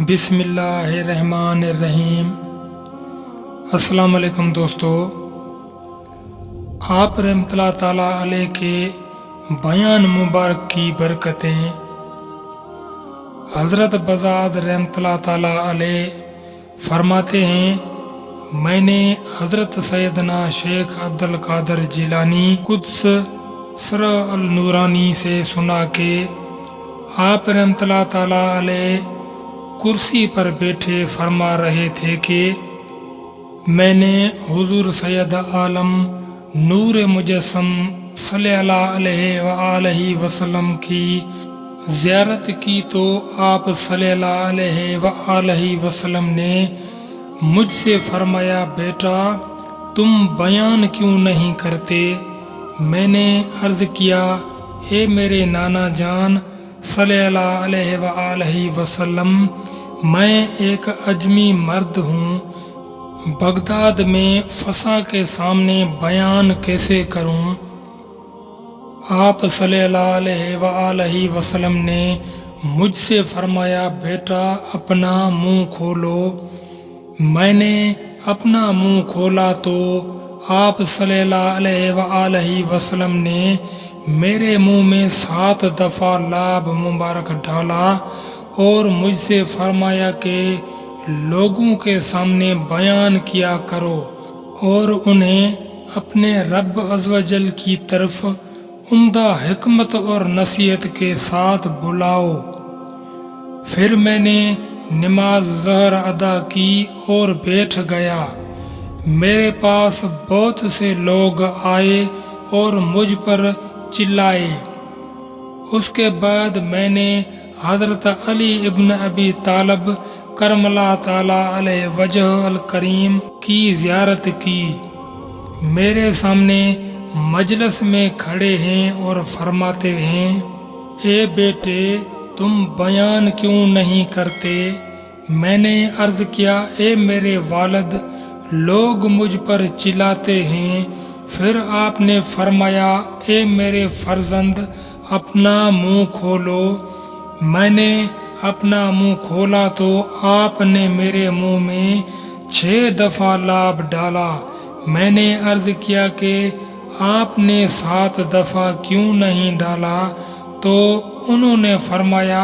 بسم اللہ الرحمن الرحیم۔ السلام علیکم دوستو، آپ رحمۃ اللہ تعالیٰ علیہ کے بیان مبارک کی برکتیں۔ حضرت بزاز رحمۃ اللہ تعالیٰ علیہ فرماتے ہیں، میں نے حضرت سیدنا شیخ عبد القادر جیلانی قدس سر النورانی سے سنا کہ آپ رحمۃ اللہ تعالیٰ علیہ کرسی پر بیٹھے فرما رہے تھے کہ میں نے حضور سید عالم نور مجسم صلی اللہ علیہ وآلہ وسلم کی زیارت کی تو آپ صلی اللہ علیہ وآلہ وسلم نے مجھ سے فرمایا، بیٹا تم بیان کیوں نہیں کرتے؟ میں نے عرض کیا، اے میرے نانا جان صلی اللہ علیہ وآلہ وسلم، میں ایک اجمی مرد ہوں، بغداد میں فسا کے سامنے بیان کیسے کروں؟ آپ صلی اللہ علیہ وآلہ وسلم نے مجھ سے فرمایا، بیٹا اپنا منہ کھولو۔ میں نے اپنا منہ کھولا تو آپ صلی اللہ علیہ وآلہ وسلم نے میرے منہ میں 7 دفعہ لعاب مبارک ڈالا اور مجھ سے فرمایا کہ لوگوں کے سامنے بیان کیا کرو اور انہیں اپنے رب عز و جل کی طرف عمدہ حکمت اور نصیحت کے ساتھ بلاؤ۔ پھر میں نے نماز ظہر ادا کی اور بیٹھ گیا۔ میرے پاس بہت سے لوگ آئے اور مجھ پر چلائے۔ اس کے بعد میں نے حضرت علی ابن ابی طالب کرم اللہ تعالی علیہ وجہ الکریم کی زیارت کی۔ میرے سامنے مجلس میں کھڑے ہیں اور فرماتے ہیں، اے بیٹے تم بیان کیوں نہیں کرتے؟ میں نے عرض کیا، اے میرے والد لوگ مجھ پر چلاتے ہیں۔ پھر آپ نے فرمایا، اے میرے فرزند اپنا منہ کھولو۔ میں نے اپنا منہ کھولا تو آپ نے میرے منہ میں 6 دفعہ لعاب ڈالا۔ میں نے عرض کیا کہ آپ نے 7 دفعہ کیوں نہیں ڈالا؟ تو انہوں نے فرمایا،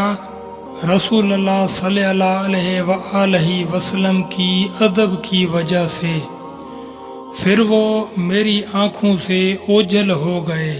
رسول اللہ صلی اللہ علیہ وآلہ وسلم کی ادب کی وجہ سے۔ پھر وہ میری آنکھوں سے اوجھل ہو گئے۔